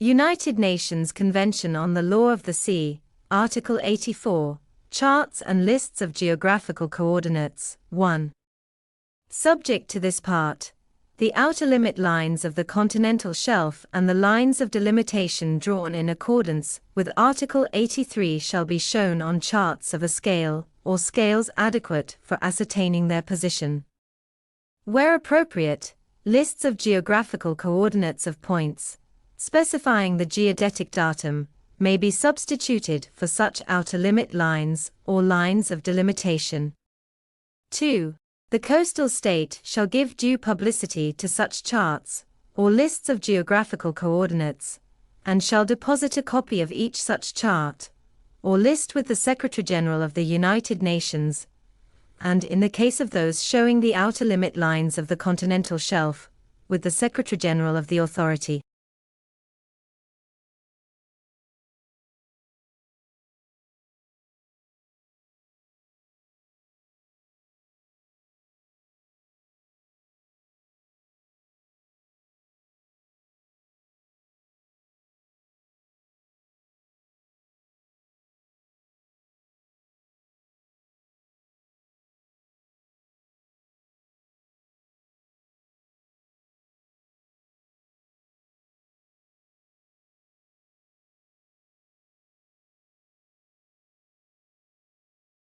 United Nations Convention on the Law of the Sea, Article 84, Charts and Lists of Geographical Coordinates, 1. Subject to this part, the outer limit lines of the continental shelf and the lines of delimitation drawn in accordance with Article 83 shall be shown on charts of a scale, or scales adequate for ascertaining their position. Where appropriate, lists of geographical coordinates of points, specifying the geodetic datum, may be substituted for such outer limit lines or lines of delimitation. 2. The coastal state shall give due publicity to such charts, or lists of geographical coordinates, and shall deposit a copy of each such chart, or list with the Secretary-General of the United Nations, and in the case of those showing the outer limit lines of the continental shelf, with the Secretary-General of the authority.